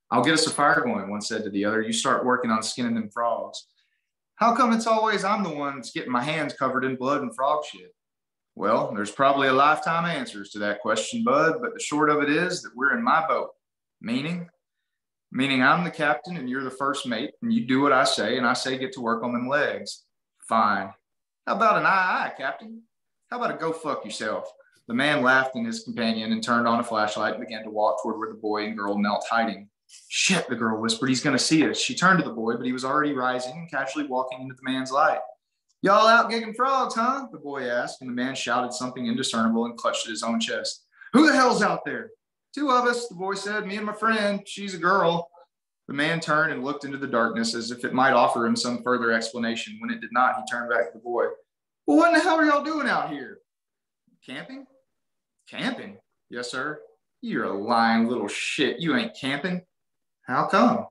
"I'll get us a fire going," one said to the other. "You start working on skinning them frogs." "How come it's always I'm the one that's getting my hands covered in blood and frog shit?" "Well, there's probably a lifetime answers to that question, bud, but the short of it is that we're in my boat." "Meaning?" "Meaning I'm the captain and you're the first mate, and you do what I say, and I say get to work on them legs." "Fine. How about an aye, Captain? How about a go fuck yourself?" The man laughed at his companion and turned on a flashlight and began to walk toward where the boy and girl knelt hiding. "Shit," the girl whispered, "he's going to see us." She turned to the boy, but he was already rising and casually walking into the man's light. "Y'all out gigging frogs, huh?" the boy asked, and the man shouted something indiscernible and clutched at his own chest. "Who the hell's out there?" 2 of us, the boy said, me and my friend, she's a girl. The man turned and looked into the darkness as if it might offer him some further explanation. When it did not, he turned back to the boy. Well, what in the hell are y'all doing out here? Camping? Camping? Yes, sir. You're a lying little shit. You ain't camping. How come?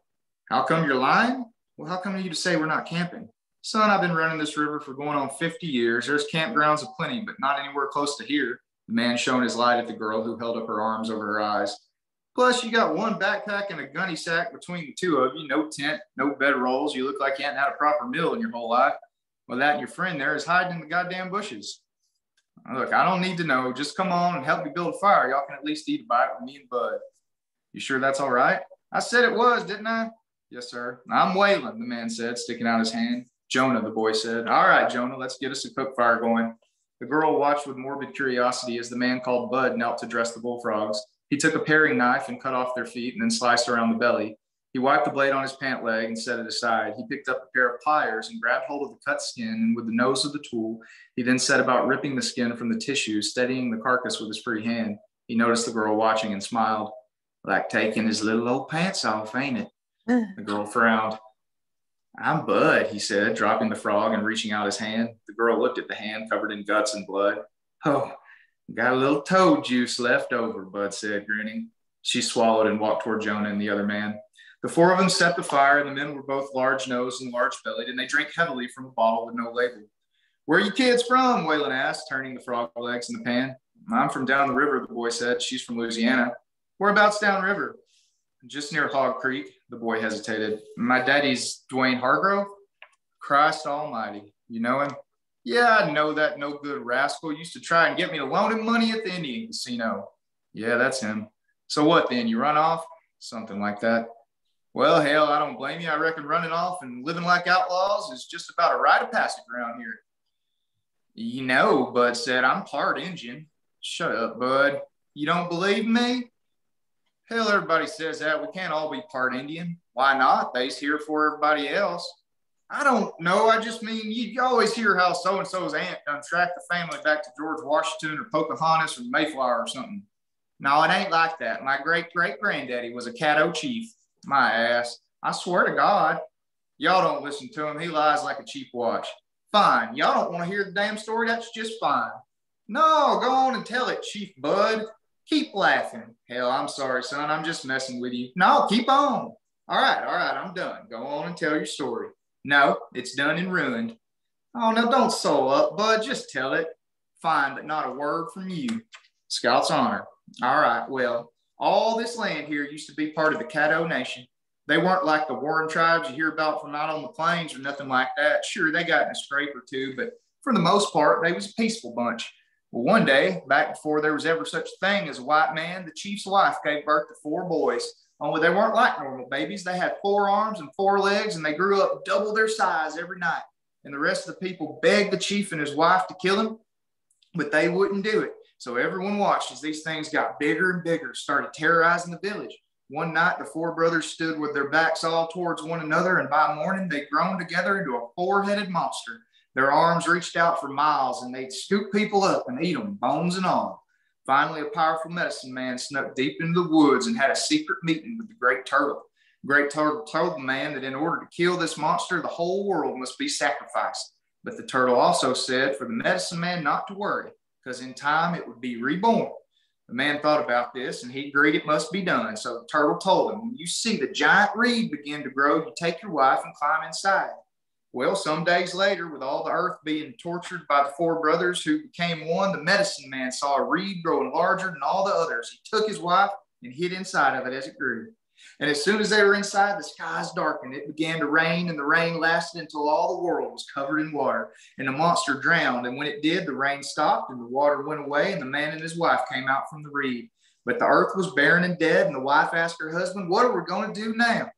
How come you're lying? Well, how come you to say we're not camping? Son, I've been running this river for going on 50 years. There's campgrounds aplenty, but not anywhere close to here. The man shone his light at the girl, who held up her arms over her eyes. Plus, you got one backpack and a gunny sack between the 2 of you. No tent, no bedrolls. You look like you hadn't had a proper meal in your whole life. Well, that and your friend there is hiding in the goddamn bushes. Look, I don't need to know. Just come on and help me build a fire. Y'all can at least eat a bite with me and Bud. You sure that's all right? I said it was, didn't I? Yes, sir. I'm Waylon, the man said, sticking out his hand. Jonah, the boy said. All right, Jonah, let's get us a cook fire going. The girl watched with morbid curiosity as the man called Bud knelt to dress the bullfrogs. He took a paring knife and cut off their feet and then sliced around the belly. He wiped the blade on his pant leg and set it aside. He picked up a pair of pliers and grabbed hold of the cut skin, and with the nose of the tool, he then set about ripping the skin from the tissue, steadying the carcass with his free hand. He noticed the girl watching and smiled. Like taking his little old pants off, ain't it? The girl frowned. I'm Bud, he said, dropping the frog and reaching out his hand. The girl looked at the hand covered in guts and blood. Oh, got a little toad juice left over, Bud said, grinning. She swallowed and walked toward Jonah and the other man. The 4 of them set the fire, and the men were both large-nosed and large-bellied, and they drank heavily from a bottle with no label. Where are you kids from? Waylon asked, turning the frog legs in the pan. I'm from down the river, the boy said. She's from Louisiana. Whereabouts downriver? Just near Hog Creek, the boy hesitated. My daddy's Dwayne Hargrove? Christ almighty. You know him? Yeah, I know that no good rascal. Used to try and get me to loan him money at the Indian casino. Yeah, that's him. So what then? You run off? Something like that. Well, hell, I don't blame you. I reckon running off and living like outlaws is just about a rite of passage around here. You know, Bud said, I'm part Indian. Shut up, Bud. You don't believe me? Hell, everybody says that. We can't all be part Indian. Why not? They's here for everybody else. I don't know. I just mean, you always hear how so-and-so's aunt done tracked the family back to George Washington or Pocahontas or Mayflower or something. No, it ain't like that. My great-great-granddaddy was a Caddo chief. My ass. I swear to God. Y'all don't listen to him. He lies like a cheap watch. Fine. Y'all don't want to hear the damn story? That's just fine. No, go on and tell it, Chief Bud. Keep laughing. Hell, I'm sorry, son. I'm just messing with you. No, keep on. All right, I'm done. Go on and tell your story. No, it's done and ruined. Oh, no, don't soul up, Bud. Just tell it. Fine, but not a word from you. Scout's honor. All right, well, all this land here used to be part of the Caddo Nation. They weren't like the Warren tribes you hear about from out on the plains or nothing like that. Sure, they got in a scrape or two, but for the most part, they was a peaceful bunch. Well, one day, back before there was ever such a thing as a white man, the chief's wife gave birth to 4 boys. Only they weren't like normal babies. They had 4 arms and 4 legs, and they grew up double their size every night. And the rest of the people begged the chief and his wife to kill him, but they wouldn't do it. So everyone watched as these things got bigger and bigger, started terrorizing the village. One night, the 4 brothers stood with their backs all towards one another, and by morning, they'd grown together into a 4-headed monster. Their arms reached out for miles, and they'd scoop people up and eat them, bones and all. Finally, a powerful medicine man snuck deep into the woods and had a secret meeting with the Great Turtle. The Great Turtle told the man that in order to kill this monster, the whole world must be sacrificed. But the turtle also said for the medicine man not to worry, because in time it would be reborn. The man thought about this, and he agreed it must be done. So the turtle told him, when you see the giant reed begin to grow, you take your wife and climb inside. Well, some days later, with all the earth being tortured by the 4 brothers who became one, the medicine man saw a reed growing larger than all the others. He took his wife and hid inside of it as it grew. And as soon as they were inside, the skies darkened. It began to rain, and the rain lasted until all the world was covered in water. And the monster drowned. And when it did, the rain stopped, and the water went away, and the man and his wife came out from the reed. But the earth was barren and dead, and the wife asked her husband, what are we going to do now?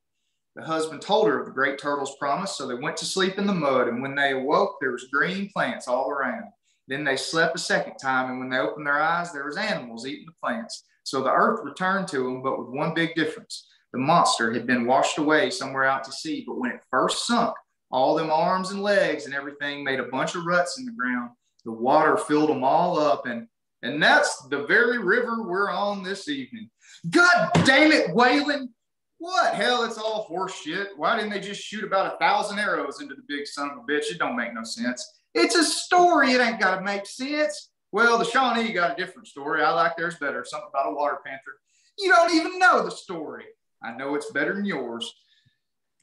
The husband told her of the great turtle's promise, so they went to sleep in the mud, and when they awoke, there was green plants all around. Then they slept a second time, and when they opened their eyes, there was animals eating the plants. So the earth returned to them, but with one big difference. The monster had been washed away somewhere out to sea, but when it first sunk, all them arms and legs and everything made a bunch of ruts in the ground. The water filled them all up, and that's the very river we're on this evening. God damn it, Wayland. What? Hell, it's all horse shit. Why didn't they just shoot about 1,000 arrows into the big son of a bitch? It don't make no sense. It's a story. It ain't got to make sense. Well, the Shawnee got a different story. I like theirs better. Something about a water panther. You don't even know the story. I know it's better than yours.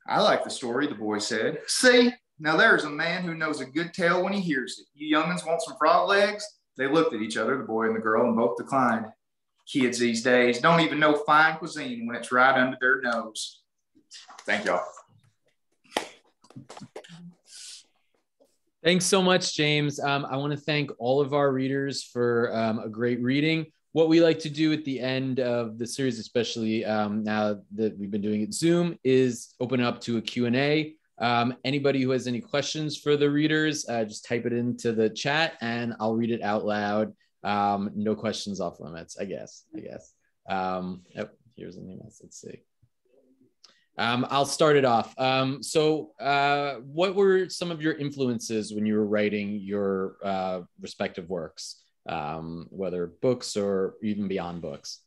I like the story, the boy said. See, now there's a man who knows a good tale when he hears it. You young'uns want some frog legs? They looked at each other, the boy and the girl, and both declined. Kids these days don't even know fine cuisine when it's right under their nose. Thank y'all. Thanks so much, James. I want to thank all of our readers for a great reading. What we like to do at the end of the series, especially now that we've been doing it Zoom, is open up to a Q&A. Anybody who has any questions for the readers, just type it into the chat and I'll read it out loud. No questions off limits, I guess. Yep, here's an email. Let's see. I'll start it off. What were some of your influences when you were writing your respective works, whether books or even beyond books?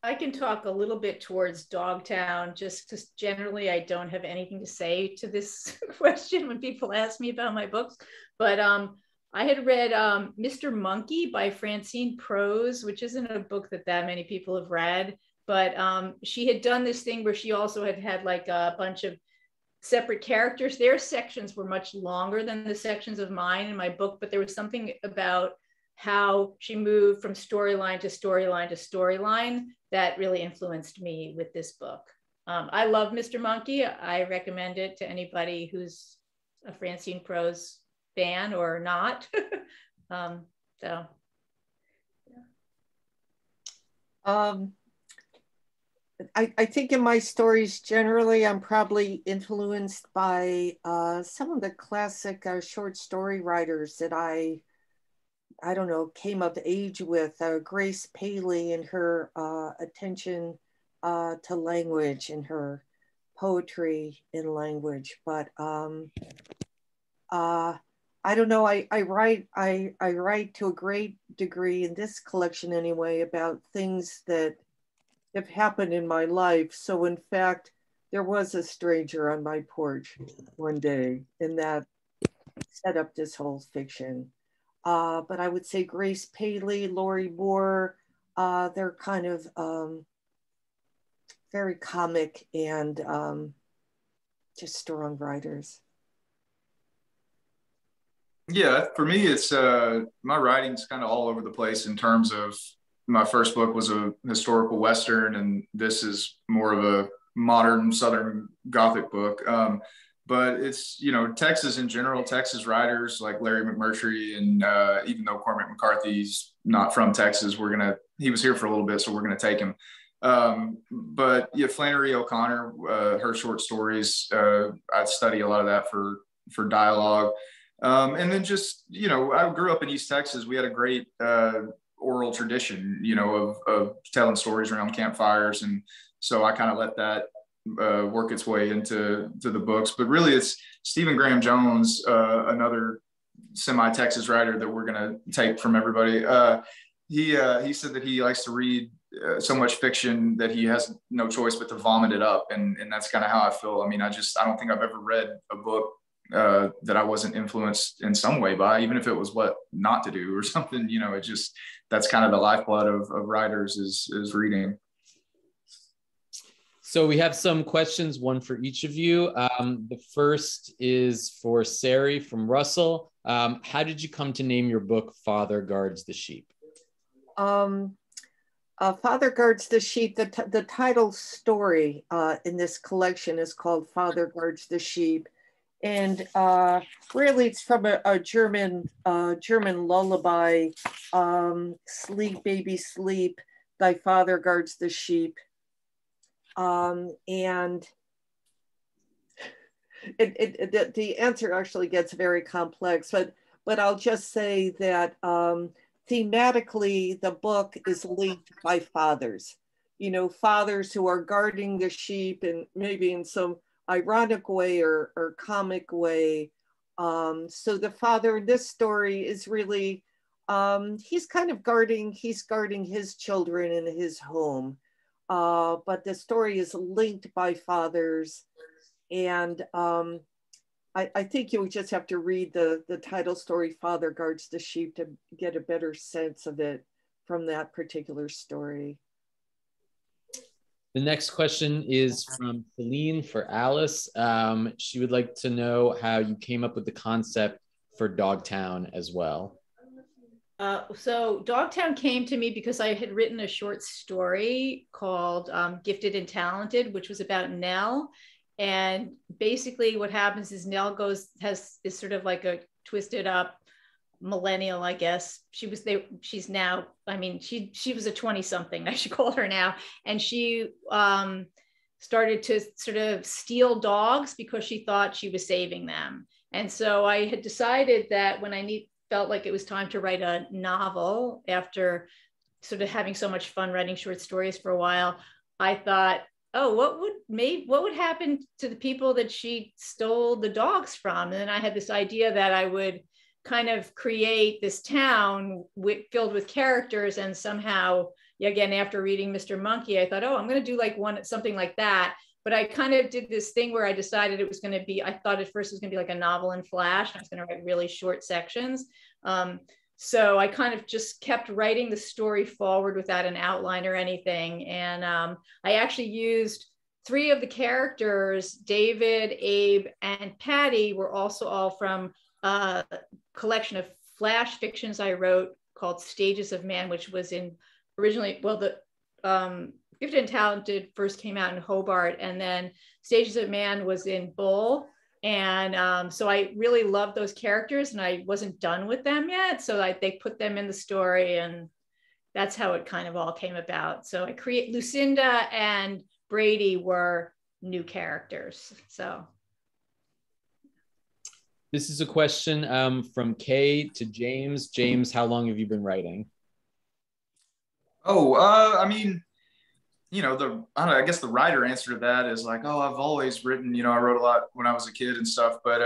I can talk a little bit towards Dogtown, just because generally I don't have anything to say to this question when people ask me about my books. But I had read Mr. Monkey by Francine Prose, which isn't a book that many people have read. But she had done this thing where she also had like a bunch of separate characters. Their sections were much longer than the sections of mine in my book, but there was something about how she moved from storyline to storyline to storyline that really influenced me with this book. I love Mr. Monkey. I recommend it to anybody who's a Francine Prose fan or not. I think in my stories, generally, I'm probably influenced by some of the classic short story writers that I don't know, came of age with. Grace Paley and her attention to language and her poetry in language. But I don't know, I write to a great degree in this collection anyway about things that have happened in my life. So in fact, there was a stranger on my porch one day, and that set up this whole fiction. But I would say Grace Paley, Lori Moore, they're kind of very comic and just strong writers. Yeah, for me, it's my writing's kind of all over the place in terms of my first book was a historical Western, and this is more of a modern Southern Gothic book. But it's, you know, Texas in general, Texas writers like Larry McMurtry, and even though Cormac McCarthy's not from Texas, he was here for a little bit, so we're going to take him. But yeah, Flannery O'Connor, her short stories, I study a lot of that for dialogue. And then just, you know, I grew up in East Texas. We had a great oral tradition, you know, of telling stories around campfires. And so I kind of let that work its way into the books. But really it's Stephen Graham Jones, another semi-Texas writer that we're going to take from everybody. He said that he likes to read so much fiction that he has no choice but to vomit it up. And that's kind of how I feel. I mean, I don't think I've ever read a book that I wasn't influenced in some way by, even if it was what not to do or something, you know. That's kind of the lifeblood of writers is reading. So we have some questions, one for each of you. The first is for Sari from Russell. How did you come to name your book Father Guards the Sheep? Father Guards the Sheep, the title story in this collection is called Father Guards the Sheep. And really it's from a German lullaby, sleep, baby, sleep, thy father guards the sheep. And the answer actually gets very complex, but I'll just say that thematically, the book is linked by fathers, you know, fathers who are guarding the sheep, and maybe in some ironic way or comic way. So the father in this story is really He's kind of guarding his children in his home. But the story is linked by fathers. And I think you just have to read the title story, Father Guards the Sheep, to get a better sense of it from that particular story. The next question is from Celine for Alice. She would like to know how you came up with the concept for DAWG TOWNE as well. So DAWG TOWNE came to me because I had written a short story called Gifted and Talented, which was about Nell. And basically what happens is Nell is sort of like a twisted up millennial, I guess. She's now, I mean, she was a 20 something, I should call her now. And she started to sort of steal dogs because she thought she was saving them. And so I had decided that when felt like it was time to write a novel after sort of having so much fun writing short stories for a while, I thought, oh, what would happen to the people that she stole the dogs from? And then I had this idea that I would kind of create this town filled with characters, and somehow, again, after reading Mr. Monkey, I thought, oh, I'm going to do like something like that. But I kind of did this thing where I decided it was going to be, I thought at first it was going to be like a novel in Flash. I was going to write really short sections. So I kind of just kept writing the story forward without an outline or anything. And I actually used 3 of the characters, David, Abe, and Patty, were also all from a collection of Flash fictions I wrote called Stages of Man, which was originally, well, the Gifted and Talented first came out in Hobart, and then Stages of Man was in Bull. And so I really loved those characters, and I wasn't done with them yet. So they put them in the story, and that's how it kind of all came about. So Lucinda and Brady were new characters. So. This is a question from Kay to James. James, how long have you been writing? I mean, you know, I guess the writer answer to that is like, oh, I've always written, you know, I wrote a lot when I was a kid and stuff, but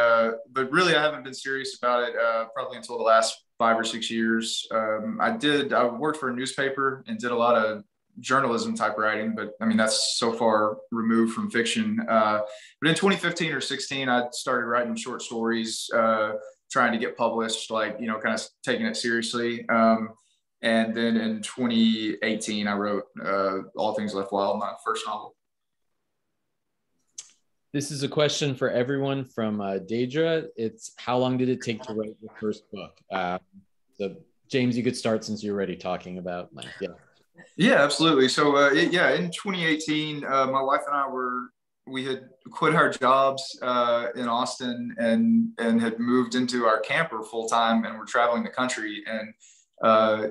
really I haven't been serious about it probably until the last 5 or 6 years. I worked for a newspaper and did a lot of journalism type writing, but I mean, that's so far removed from fiction. But in 2015 or 16, I started writing short stories, trying to get published, like, you know, kind of taking it seriously. And then in 2018, I wrote All Things Left Wild, my first novel. This is a question for everyone from Deidre. It's how long did it take to write your first book? So James, you could start since you're already talking about length. Yeah, absolutely. So in 2018, my wife and I we had quit our jobs in Austin and had moved into our camper full time, and we're traveling the country. And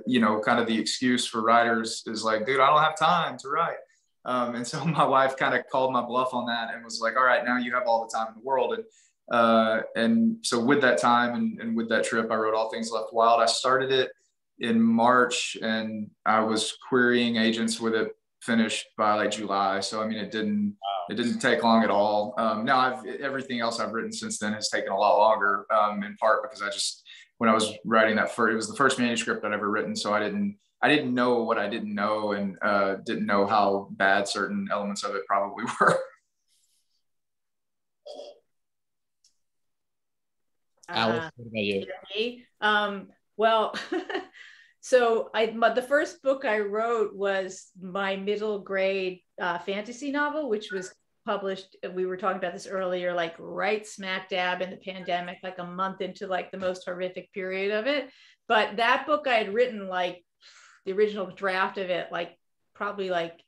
you know, kind of the excuse for writers is like, dude, I don't have time to write. And so my wife kind of called my bluff on that and was like, all right, now you have all the time in the world. And so with that time and with that trip, I wrote All Things Left Wild. I started it in March, and I was querying agents with it finished by like July. So, I mean, it didn't take long at all. Now everything else I've written since then has taken a lot longer, in part because when I was writing it was the first manuscript I'd ever written. So I didn't know what I didn't know, and didn't know how bad certain elements of it probably were. Alice, what about you? Well, so the first book I wrote was my middle grade fantasy novel, which was published, we were talking about this earlier, like right smack dab in the pandemic, like a month into like the most horrific period of it. But that book I had written, like the original draft of it, like probably like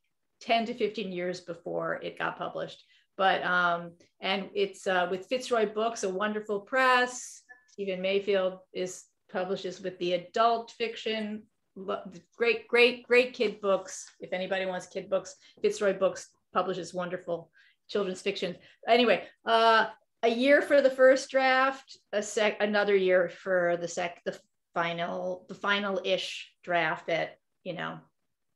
10 to 15 years before it got published. But and it's with Fitzroy Books, a wonderful press. Stephen Mayfield publishes with the adult fiction, great kid books. If anybody wants kid books, Fitzroy Books publishes wonderful children's fiction. Anyway, a year for the first draft, another year for the final-ish draft that, you know,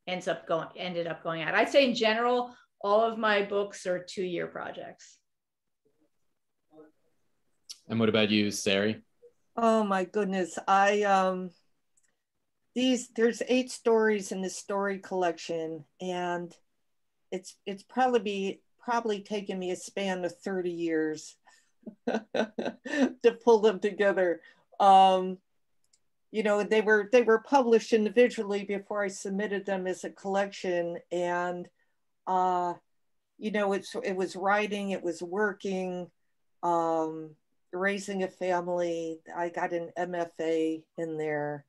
ended up going out. I'd say in general, all of my books are 2-year projects. And what about you, Sari? Oh my goodness. there's 8 stories in this story collection, and it's probably taken me a span of 30 years to pull them together. You know, they were published individually before I submitted them as a collection, and you know, it was writing, it was working, raising a family. I got an MFA in there.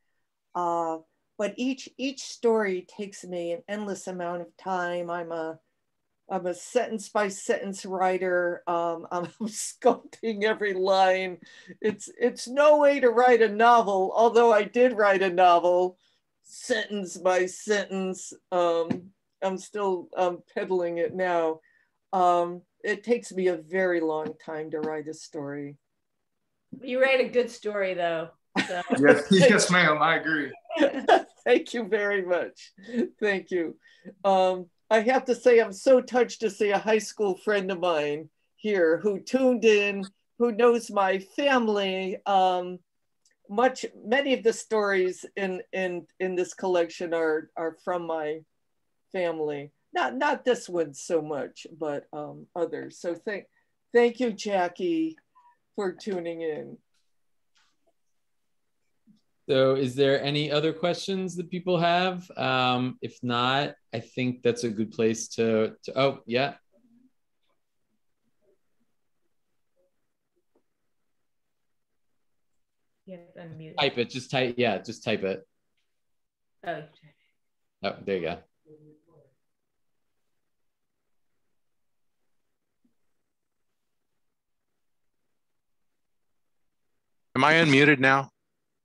But each story takes me an endless amount of time. I'm a sentence by sentence writer. I'm sculpting every line. It's no way to write a novel, although I did write a novel, sentence by sentence. I'm still peddling it now. It takes me a very long time to write a story. You write a good story, though. So. Yes, ma'am. I agree. Thank you very much. Thank you. I have to say, I'm so touched to see a high school friend of mine here who tuned in, who knows my family. Many of the stories in this collection are from my family. Not this one so much, but others. So thank you, Jackie, for tuning in. So is there any other questions that people have? If not, I think that's a good place to oh, yeah. You have to unmute. Type it, just type it. Oh, there you go. Am I unmuted now?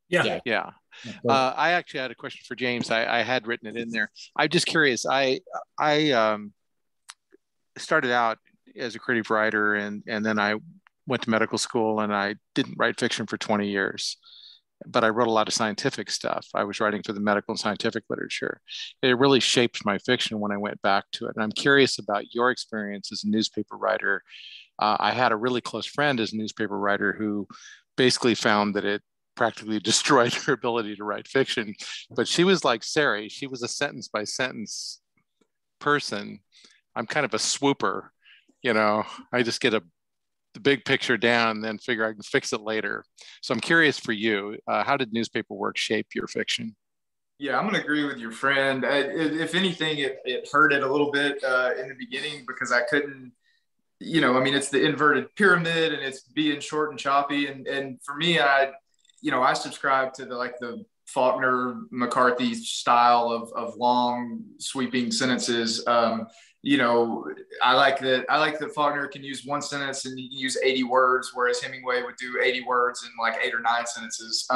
Yeah. I actually had a question for James. I had written it in there. I'm just curious. I started out as a creative writer, and then I went to medical school, and I didn't write fiction for 20 years, but I wrote a lot of scientific stuff. I was writing for the medical and scientific literature. It really shaped my fiction when I went back to it. And I'm curious about your experience as a newspaper writer. I had a really close friend as a newspaper writer who basically found that it practically destroyed her ability to write fiction. But she was like Sari. She was a sentence by sentence person. I'm kind of a swooper, you know. I just get the big picture down and then figure I can fix it later. So I'm curious for you, how did newspaper work shape your fiction? Yeah, I'm going to agree with your friend. If anything, it hurt it a little bit in the beginning because I couldn't, you know, I mean, it's the inverted pyramid and it's being short and choppy. And for me, I subscribe to the Faulkner McCarthy style of long sweeping sentences. You know, I like that Faulkner can use one sentence and he can use 80 words, whereas Hemingway would do 80 words in like 8 or 9 sentences.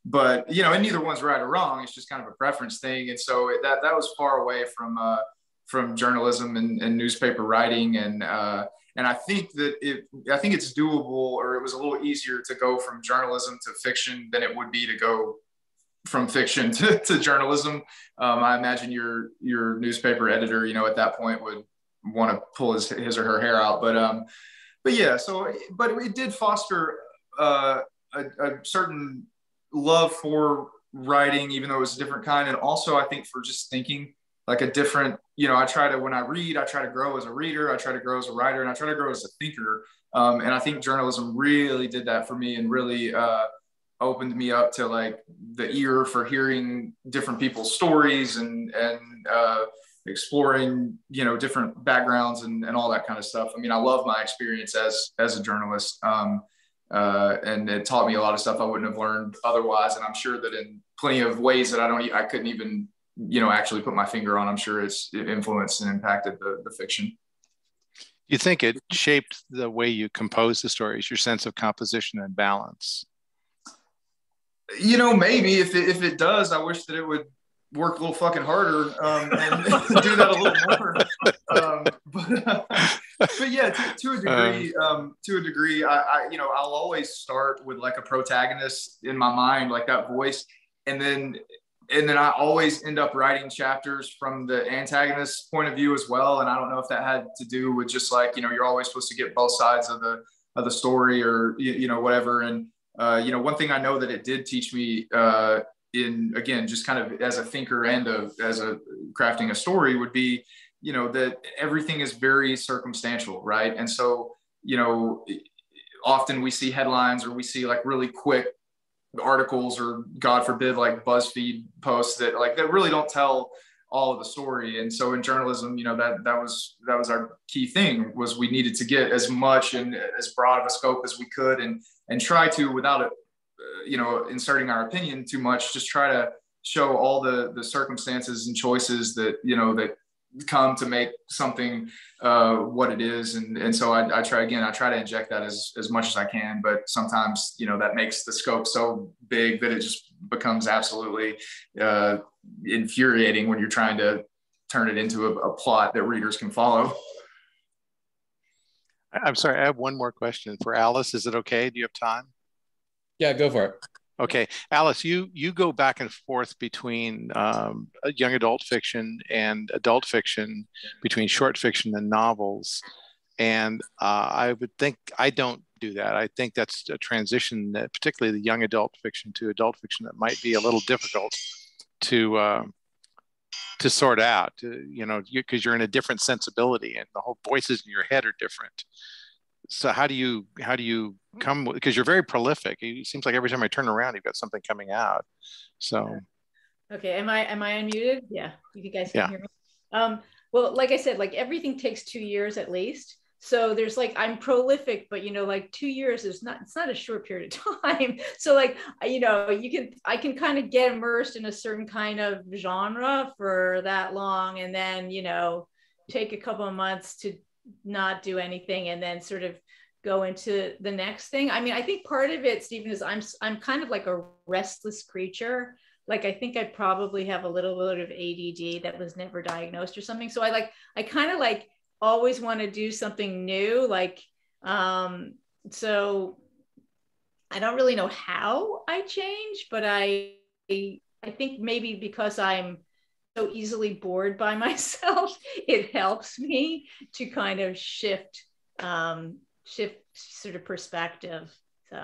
But, you know, and neither one's right or wrong. It's just kind of a preference thing. And so that was far away from journalism and newspaper writing. And I think it's doable, or it was a little easier to go from journalism to fiction than it would be to go from fiction to journalism. I imagine your newspaper editor, you know, at that point would want to pull his or her hair out. But yeah, but it did foster a certain love for writing, even though it was a different kind. And also I think for just thinking like a different, you know, when I read, I try to grow as a reader, I try to grow as a writer, and I try to grow as a thinker. And I think journalism really did that for me and really opened me up to like the ear for hearing different people's stories and exploring, you know, different backgrounds and all that kind of stuff. I mean, I love my experience as a journalist. And it taught me a lot of stuff I wouldn't have learned otherwise. And I'm sure that in plenty of ways that I couldn't even, you know, actually put my finger on, I'm sure it influenced and impacted the fiction. You think it shaped the way you compose the stories, your sense of composition and balance? You know, maybe if it does, I wish that it would work a little fucking harder and do that a little more. But yeah, to a degree, I you know, I'll always start with like a protagonist in my mind, like that voice, and then I always end up writing chapters from the antagonist's point of view as well. And I don't know if that had to do with just like, you know, you're always supposed to get both sides of the story, or you know, whatever. And you know, one thing I know that it did teach me in, again, just kind of as a thinker and as a crafting a story, would be, you know, that everything is very circumstantial, right? And so, you know, often we see headlines, or we see like really quick articles, or God forbid, like BuzzFeed posts that really don't tell all of the story. And so in journalism, you know, that was our key thing, was we needed to get as much and as broad of a scope as we could, and try to, without it, you know, inserting our opinion too much, just try to show all the circumstances and choices that, you know, that come to make something what it is. And so I try to inject that as much as I can, but sometimes, you know, that makes the scope so big that it just becomes absolutely infuriating when you're trying to turn it into a plot that readers can follow. I'm sorry, I have one more question for Alice. Is it okay? Do you have time? Yeah, go for it. Okay, Alice, you go back and forth between young adult fiction and adult fiction, between short fiction and novels. And I would think, I don't do that. I think that's a transition that, particularly the young adult fiction to adult fiction, that might be a little difficult to sort out, you know, because you're in a different sensibility and the whole voices in your head are different. So how do you come, because you're very prolific. It seems like every time I turn around, you've got something coming out. So. Okay. Am I unmuted? Yeah. You guys can hear me. Well, like I said, like everything takes 2 years at least. So there's like, I'm prolific, but, you know, like 2 years is it's not a short period of time. So like, you know, I can kind of get immersed in a certain kind of genre for that long, and then, you know, take a couple of months to not do anything, and then sort of go into the next thing. I mean, I think part of it, Stephen, is I'm kind of like a restless creature. Like, I think I probably have a little bit of ADD that was never diagnosed or something. So I kind of like always want to do something new. Like, so I don't really know how I change, but I think maybe because I'm so easily bored by myself, it helps me to kind of shift sort of perspective. So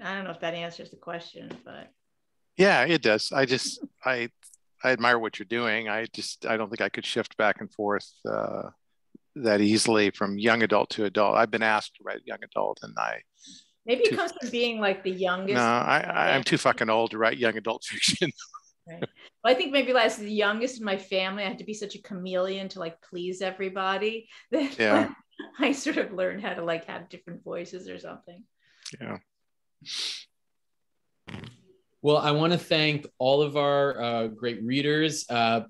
I don't know if that answers the question, but. Yeah, it does. I admire what you're doing. I don't think I could shift back and forth that easily from young adult to adult. I've been asked to write young adult, and maybe it comes from being like the youngest. No, I'm too fucking old to write young adult fiction. Right. Well, I think maybe as the youngest in my family, I had to be such a chameleon to like please everybody that I sort of learned how to like have different voices or something. Yeah. Well, I want to thank all of our great readers.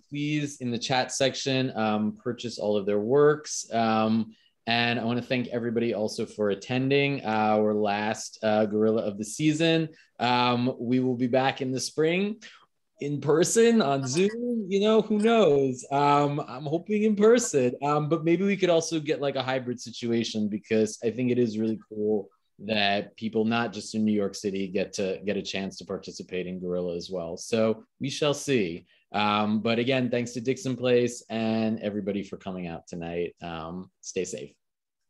Please, in the chat section, purchase all of their works. And I want to thank everybody also for attending our last Guerrilla of the season. We will be back in the spring in person on Zoom. You know, who knows? I'm hoping in person, but maybe we could also get like a hybrid situation, because I think it is really cool that people not just in New York City get a chance to participate in Guerrilla as well. So we shall see. But again, thanks to Dixon Place and everybody for coming out tonight. Stay safe.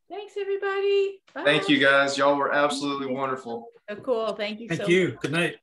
Thanks, everybody. Bye. Thank you, guys. Y'all were absolutely wonderful. Oh, cool. Thank you. Thank you. Good night.